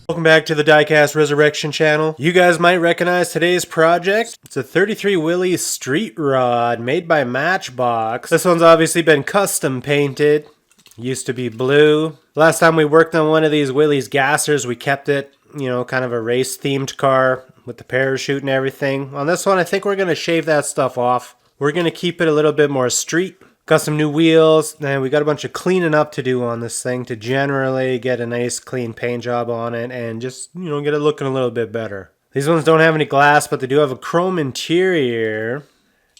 Welcome back to the Diecast Resurrection channel. You guys might recognize today's project. It's a 33 Willys Street Rod made by Matchbox. This one's obviously been custom painted. Used to be blue. Last time we worked on one of these Willys gassers, we kept it, you know, kind of a race themed car with the parachute and everything. On this one, I think we're going to shave that stuff off. We're going to keep it a little bit more street. Got some new wheels, and we got a bunch of cleaning up to do on this thing to generally get a nice clean paint job on it and just, you know, get it looking a little bit better. These ones don't have any glass, but they do have a chrome interior.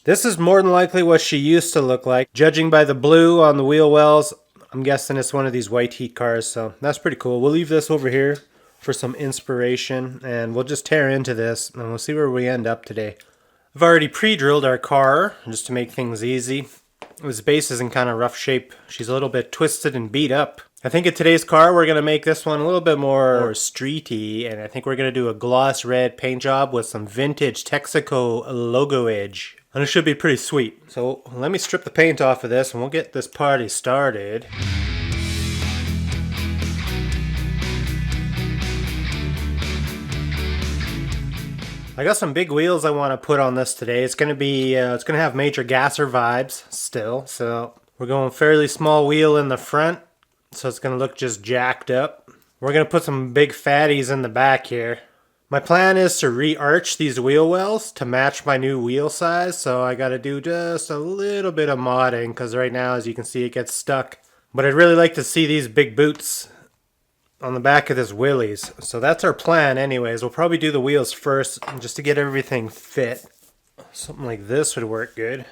This is more than likely what she used to look like. Judging by the blue on the wheel wells, I'm guessing it's one of these white heat cars, so that's pretty cool. We'll leave this over here for some inspiration, and we'll just tear into this, and we'll see where we end up today. I've already pre-drilled our car, just to make things easy. This base is in kind of rough shape. She's a little bit twisted and beat up. I think in today's car, we're going to make this one a little bit more streety, and I think we're going to do a gloss red paint job with some vintage Texaco logo edge. And it should be pretty sweet. So let me strip the paint off of this and we'll get this party started. I got some big wheels I want to put on this today. It's going to have major gasser vibes still. So we're going fairly small wheel in the front. So it's going to look just jacked up. We're going to put some big fatties in the back here. My plan is to re-arch these wheel wells to match my new wheel size. So I got to do just a little bit of modding because right now, as you can see, it gets stuck. But I'd really like to see these big boots on the back of this Willys. So that's our plan anyways. We'll probably do the wheels first just to get everything fit. Something like this would work good.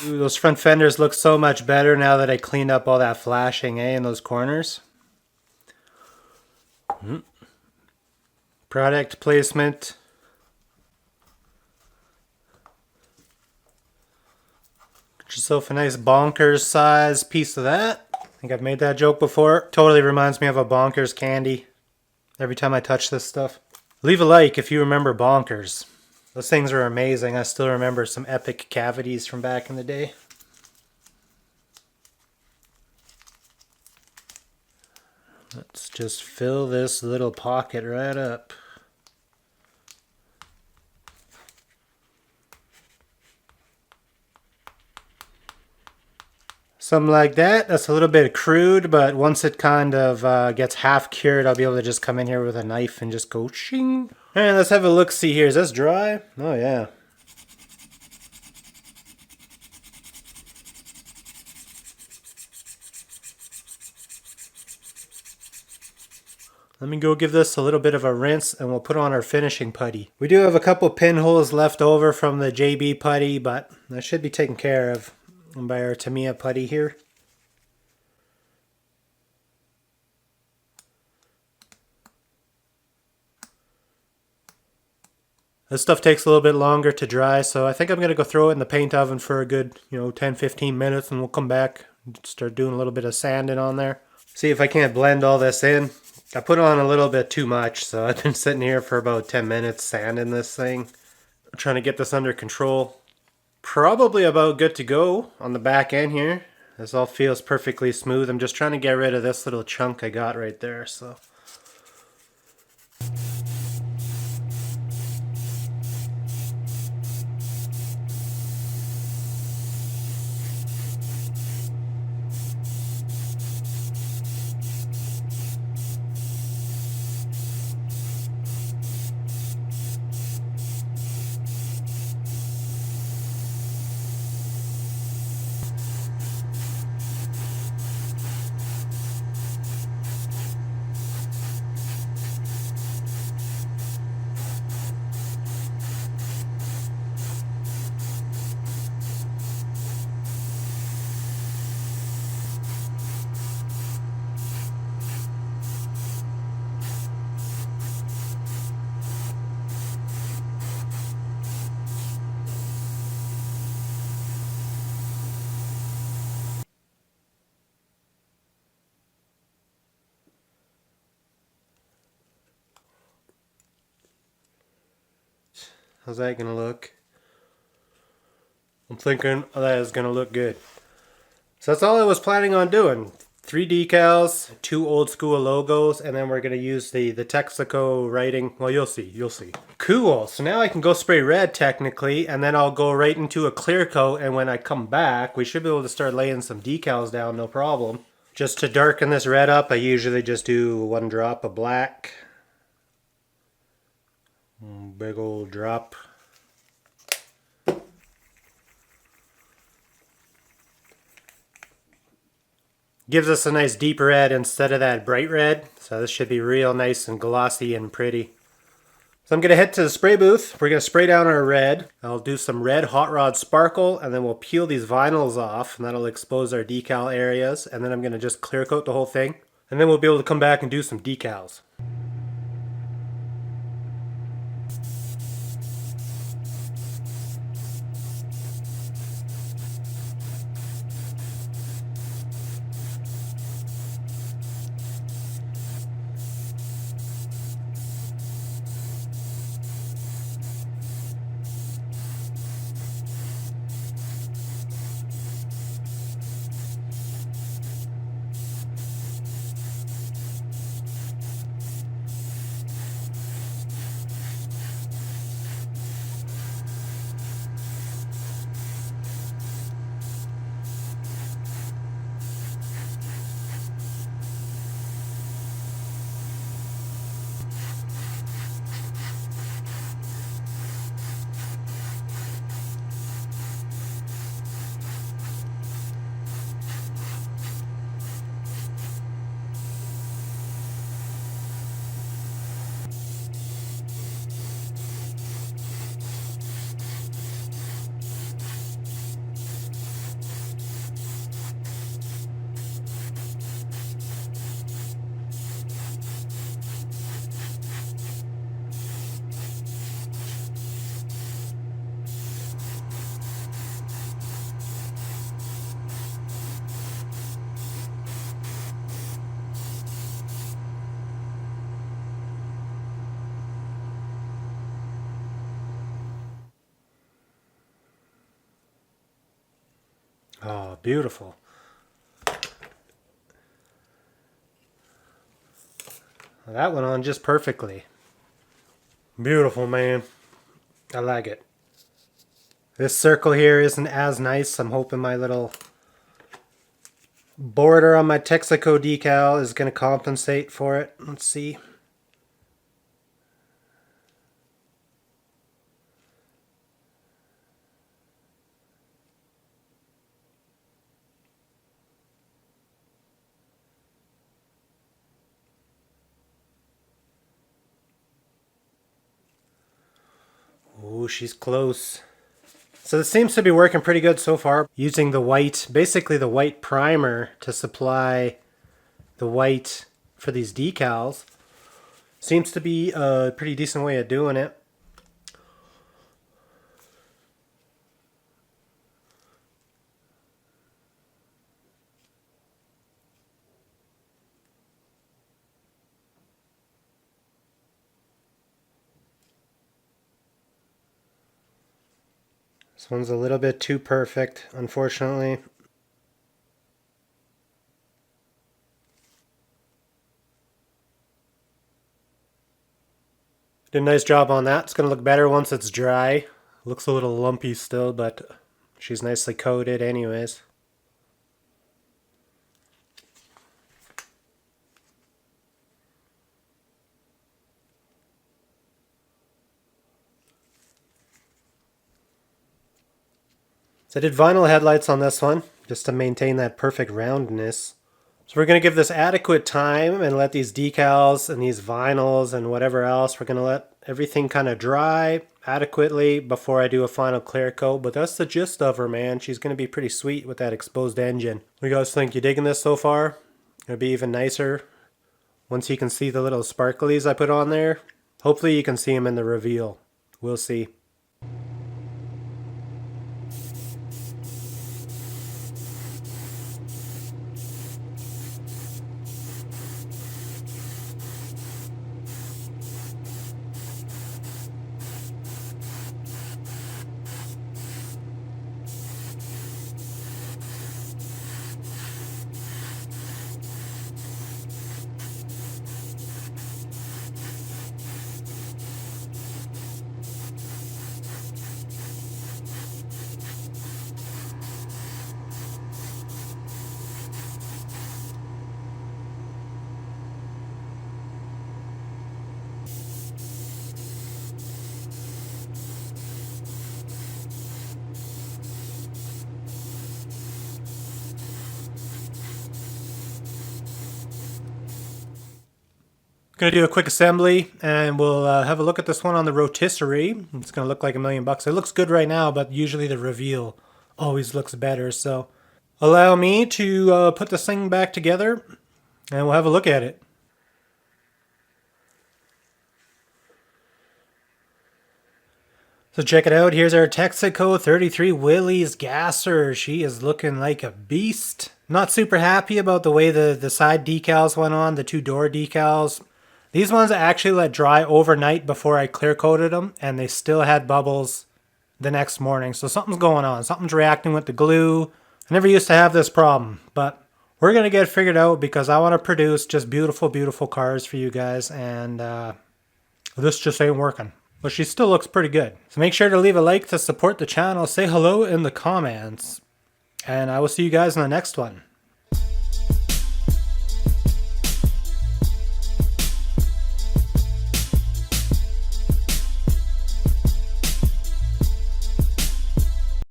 Ooh, those front fenders look so much better now that I cleaned up all that flashing, in those corners. Product placement. Get yourself a nice bonkers size piece of that. I think I've made that joke before. Totally reminds me of a bonkers candy every time I touch this stuff. Leave a like if you remember bonkers. Those things are amazing. I still remember some epic cavities from back in the day. Let's just fill this little pocket right up. Something like that. That's a little bit crude, but once it kind of gets half cured, I'll be able to just come in here with a knife and just go shing. Alright, let's have a look-see here. Is this dry? Oh, yeah. Let me go give this a little bit of a rinse and we'll put on our finishing putty. We do have a couple pinholes left over from the JB putty, but that should be taken care of by our Tamiya putty here. This stuff takes a little bit longer to dry, so I think I'm going to go throw it in the paint oven for a good, 10-15 minutes, and we'll come back and start doing a little bit of sanding on there. See if I can't blend all this in. I put on a little bit too much, so I've been sitting here for about 10 minutes sanding this thing. I'm trying to get this under control. Probably about good to go on the back end here. This all feels perfectly smooth. I'm just trying to get rid of this little chunk I got right there, so... How's that gonna look? I'm thinking that is gonna look good. So that's all I was planning on doing. 3 decals, 2 old school logos, and then we're gonna use the Texaco writing. Well, you'll see, you'll see. Cool, so now I can go spray red technically, and then I'll go right into a clear coat, and when I come back, we should be able to start laying some decals down, no problem. Just to darken this red up, I usually just do 1 drop of black. Big old drop. Gives us a nice deep red instead of that bright red. So this should be real nice and glossy and pretty. So I'm going to head to the spray booth. We're going to spray down our red. I'll do some red hot rod sparkle, and then we'll peel these vinyls off, and that'll expose our decal areas. And then I'm going to just clear coat the whole thing. And then we'll be able to come back and do some decals. Oh, beautiful. Well, that went on just perfectly. Beautiful, man. I like it. This circle here isn't as nice. I'm hoping my little border on my Texaco decal is going to compensate for it. Let's see. Oh, she's close. So this seems to be working pretty good so far. Using the white, basically the white primer to supply the white for these decals. Seems to be a pretty decent way of doing it. This one's a little bit too perfect, unfortunately. Did a nice job on that. It's going to look better once it's dry. Looks a little lumpy still, but she's nicely coated anyways. So I did vinyl headlights on this one, just to maintain that perfect roundness. So we're going to give this adequate time and let these decals and these vinyls and whatever else, we're going to let everything kind of dry adequately before I do a final clear coat. But that's the gist of her, man. She's going to be pretty sweet with that exposed engine. What do you guys think? You digging this so far? It'll be even nicer once you can see the little sparklies I put on there. Hopefully you can see them in the reveal. We'll see. Gonna do a quick assembly and we'll have a look at this one on the rotisserie. It's gonna look like $1,000,000. It looks good right now, but usually the reveal always looks better. So allow me to put this thing back together and we'll have a look at it. So check it out. Here's our Texaco 33 Willys gasser. She is looking like a beast. Not super happy about the way the side decals went on, the 2-door decals. These ones I actually let dry overnight before I clear coated them, and they still had bubbles the next morning. So something's going on. Something's reacting with the glue. I never used to have this problem, but we're going to get it figured out because I want to produce just beautiful, beautiful cars for you guys, and this just ain't working. But she still looks pretty good. So make sure to leave a like to support the channel. Say hello in the comments. And I will see you guys in the next one.